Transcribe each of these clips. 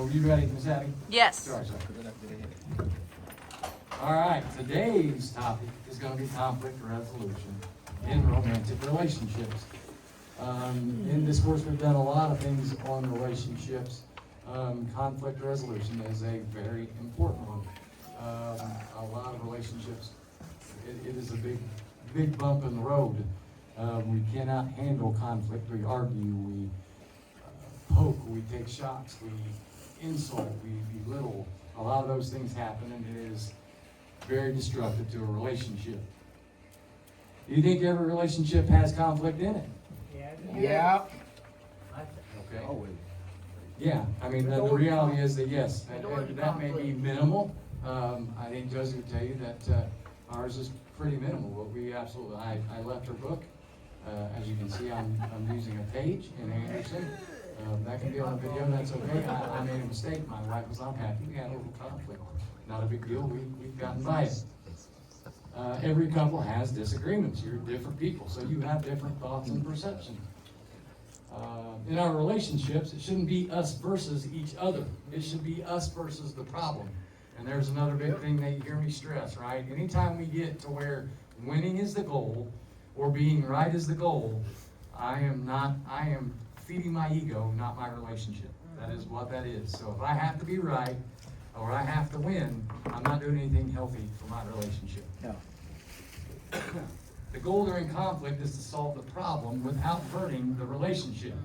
So you ready, Miss Abby? Yes. Sorry. All right, today's topic is going to be conflict resolution in romantic relationships. In this course, we've done a lot of things on relationships. Conflict resolution is a very important one. A lot of relationships, it is a big bump in the road. We cannot handle conflict. We argue, we poke, we take shots, we insult, we belittle. A lot of those things happen, and it is very destructive to a relationship. Do you think every relationship has conflict in it? Yeah. Okay. Yeah, I mean, the reality is that yes, that may be minimal. I think Josie would tell you that ours is pretty minimal, but we absolutely, I left her book. As you can see, I'm using a page in Anderson. That can be on a video, that's okay. I made a mistake, my wife was unhappy, we had a little conflict. Not a big deal, we've gotten by it. Every couple has disagreements, you're different people, so you have different thoughts and perceptions. In our relationships, it shouldn't be us versus each other. It should be us versus the problem. And there's another big thing that you hear me stress, right? Anytime we get to where winning is the goal, or being right is the goal, I am feeding my ego, not my relationship. That is what that is. So if I have to be right, or I have to win, I'm not doing anything healthy for my relationship. No. The goal during conflict is to solve the problem without hurting the relationship.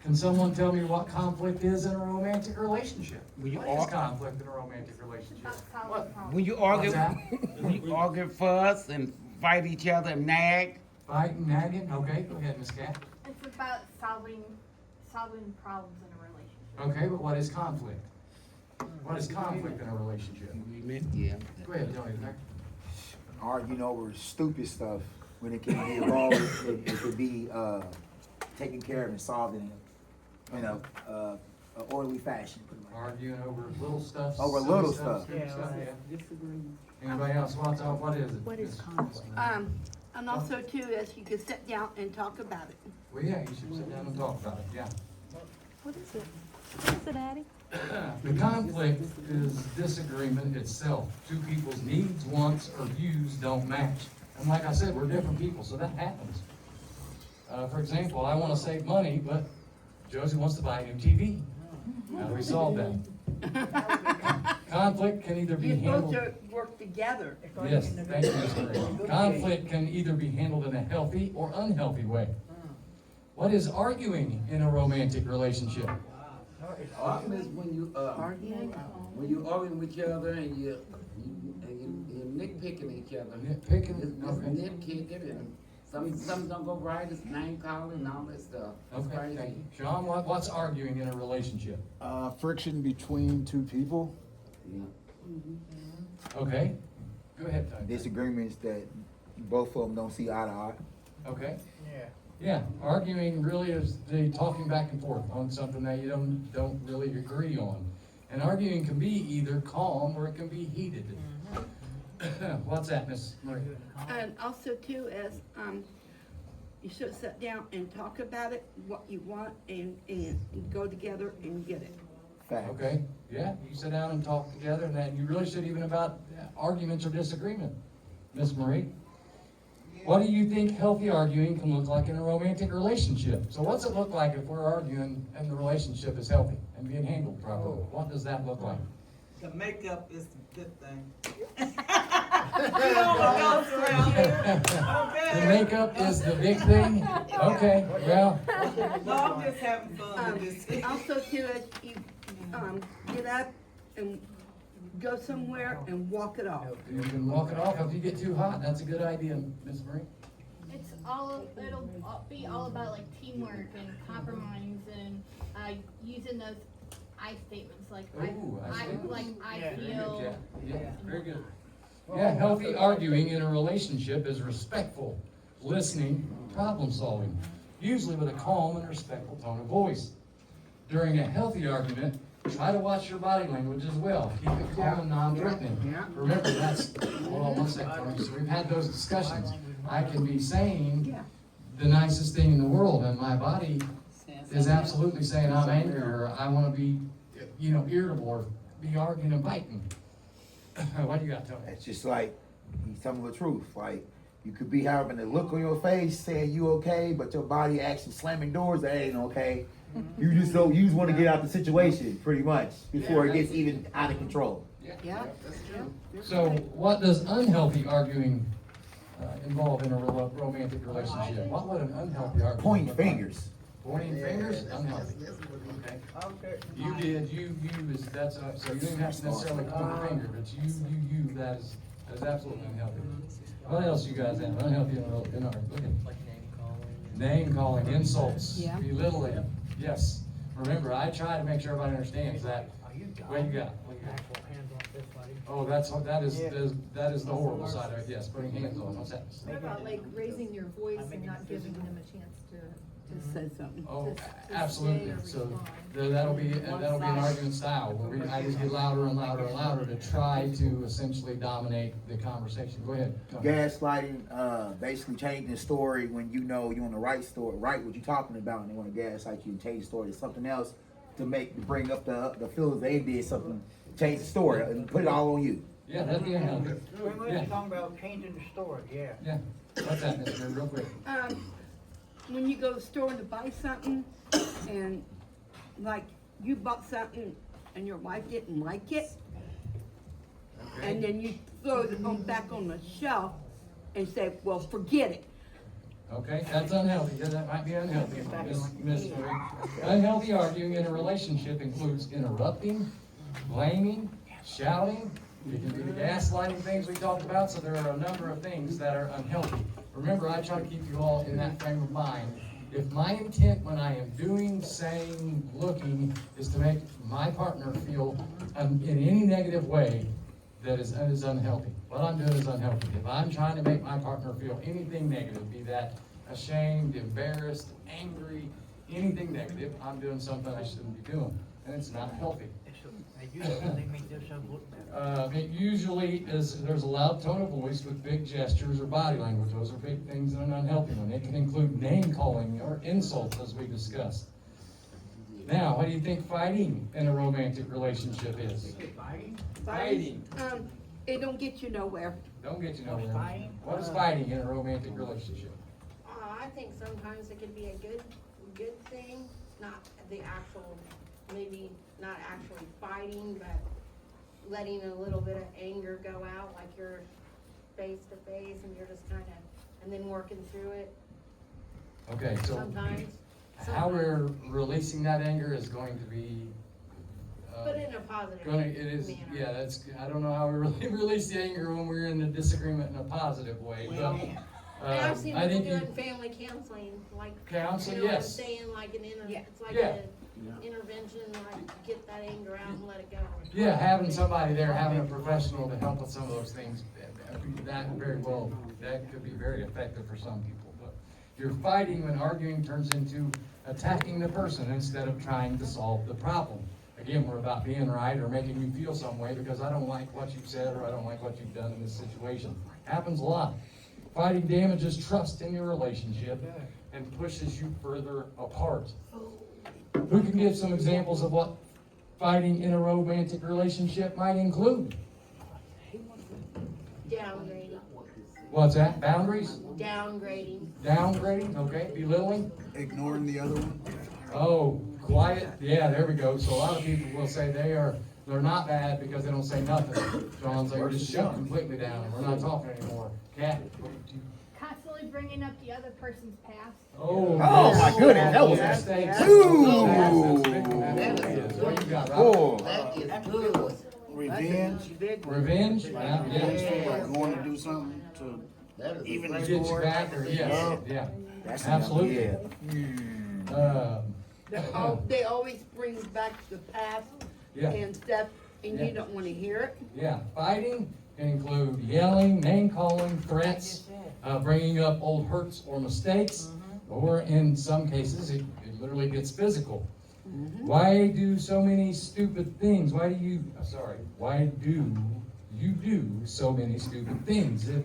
Can someone tell me what conflict is in a romantic relationship? What is conflict in a romantic relationship? When you argue, fuss and fight each other and nag. Fighting, nagging? Okay, go ahead, Miss Cat. It's about solving problems in a relationship. Okay, but what is conflict? What is conflict in a relationship? Yeah. Go ahead, Johnny. Arguing over stupid stuff when it can be involved, it could be taken care of and solved in an orderly fashion. Pretty much. Arguing over little stuff. Over silly little stuff. stupid Anybody else? What is it? What is conflict? And also too, is you could sit down and talk about it. Well, yeah, you should sit down and talk about it, yeah. What is it? What is it, Addie? The conflict is disagreement itself. Two people's needs, wants, or views don't match. And like I said, we're different people, so that happens. For example, I want to save money, but Josie wants to buy a new TV. How do we solve that? Conflict can either be You're handled. supposed to work together. Yes, thank you, Ms. Marie. Conflict can either be handled in a healthy or unhealthy way. What is arguing in a romantic relationship? Arguing is when you arguing with each other and you're nitpicking each other. Nitpicking? It's nitpicking and some don't go right. It's name calling and all that stuff. It's Okay, crazy. thank you. Sean, what's arguing in a relationship? Friction between two people. Yeah. Okay, go ahead, Tony. Disagreements that both of them don't see eye to eye. Okay. Yeah, arguing really is the talking back and forth on something that you don't really agree on. And arguing can be either calm or it can be heated. What's that, Miss Marie? And also too is, you should sit down and talk about it, what you want, and go together and get it. Facts. Okay, yeah, you sit down and talk together, and then you really should even about arguments or disagreement. Miss Marie? What do you think healthy arguing can look like in a romantic relationship? So what's it look like if we're arguing and the relationship is healthy and being handled properly? What does that look like? The makeup is the good thing. The makeup is the big thing? Okay, well, No, I'm just having fun with this. Also too is you, get up and go somewhere and walk it off. you can walk it off if you get too hot. That's a good idea, Miss Marie. It'll be all about like teamwork and compromise and using those I statements like Ooh, I see. I feel. Yeah, very good. Yeah, healthy arguing in a relationship is respectful, listening, problem solving, usually with a calm and respectful tone of voice. During a healthy argument, try to watch your body language as well. Keep it calm and non-threatening. Remember, hold on one second, Tony. So we've had those discussions. I can be saying the nicest thing in the world, and my body is absolutely saying I'm angry or I want to be irritable or be arguing and fighting. What do you got, Tony? It's just like, he's telling the truth, like, you could be having a look on your face saying you okay, but your body actually slamming doors that ain't okay. You just want to get out the situation, pretty much, before it gets even out of control. Yeah. That's true. So what does unhealthy arguing involve in a romantic relationship? What would an unhealthy argument? Pointing look like? fingers. Pointing fingers, unhealthy. Okay. Okay. You did, you is, so you didn't have to necessarily point a finger, but you, that is absolutely unhealthy. What else you guys have? Unhealthy in our, look at. Name calling, insults, Yeah. belittling, yes. Remember, I try to make sure everybody understands that. What you got? What you got? Oh, that is the horrible side of it, yes, putting hands on, what's that? What about like raising your voice and not giving them a chance to Say something. Oh, to absolutely, say or so respond. that'll be an argument style, where I just get louder and louder and louder to try to essentially dominate the conversation. Go ahead. Tony. Gaslighting, basically changing the story when you know you're on the right story, right what you're talking about, and they want to gaslight you and change the story to something else to bring up the feelings they did something, change the story and put it all on you. Yeah, that'd be unhealthy. We're Yeah. talking about changing the story, yeah. Yeah, what's that, Mr. Real quick? When you go to the store to buy something, and like you bought something and your wife didn't like it, and then you throw it back on the shelf and say, well, forget it. Okay, that's unhealthy, yeah, that might be unhealthy, Miss Louie. Unhealthy arguing in a relationship includes interrupting, blaming, shouting, it can be the gaslighting things we talked about, so there are a number of things that are unhealthy. Remember, I try to keep you all in that frame of mind. If my intent when I am doing, saying, looking, is to make my partner feel in any negative way, that is unhealthy. What I'm doing is unhealthy. If I'm trying to make my partner feel anything negative, be that ashamed, embarrassed, angry, anything negative, I'm doing something I shouldn't be doing, and it's not healthy. It usually is, there's a loud tone of voice with big gestures or body language. Those are big things and an unhealthy one. It can include name calling or insults, as we discussed. Now, what do you think fighting in a romantic relationship is? Fighting. It don't get you nowhere. Don't get you nowhere. What is fighting in a romantic relationship? I think sometimes it could be a good thing, not the actual, maybe not actually fighting, but letting a little bit of anger go out, like you're face to face and you're just kind of, and then working through it Okay, so sometimes. how we're releasing that anger is going to be, But in a positive it is, manner. yeah, that's, I don't know how we really release the anger when we're in a disagreement in a positive way, but. And I've seen I people think doing family counseling, like, Counseling, you know what I'm yes. saying, like an it's like Yeah. an intervention, like get that anger out and let it go. Yeah, having somebody there, having a professional to help with some of those things, that very well, that could be very effective for some people. But you're fighting when arguing turns into attacking the person instead of trying to solve the problem. Again, we're about being right or making you feel some way because I don't like what you've said or I don't like what you've done in this situation. Happens a lot. Fighting damages trust in your relationship and pushes you further apart. Who can give some examples of what fighting in a romantic relationship might include? Downgrading, What's that? Boundaries? downgrading. Downgrading? Okay. Belittling? Ignoring the other one. Oh, quiet? Yeah, there we go. So a lot of people will say they're not bad because they don't say nothing. John's like, we're just shut completely down and we're not talking anymore. Cat? Constantly bringing up the other person's past. Oh, my goodness, that was That's Ooh. big one. That is. What you got, Rob? Oh. That is good. Revenge. Revenge? Yeah. Like going to do something to That is even a the Get you score. back or yes, yeah. That's Absolutely. Yeah. They always bring back the past Yeah. and stuff, and Yeah. you don't wanna hear it. Yeah, fighting can include yelling, name calling, threats, bringing up old hurts or mistakes, or in some cases, it literally gets physical. Why do so many stupid things? Why do you do so many stupid things? If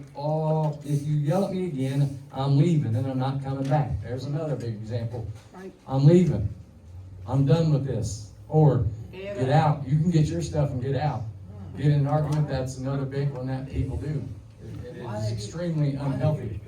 you yell at me again, I'm leaving and I'm not coming back. There's another big example. Right. I'm leaving. I'm done with this. Or Get out. You can get your stuff and get out. Get in an argument, that's another big one that people do. It is extremely unhealthy.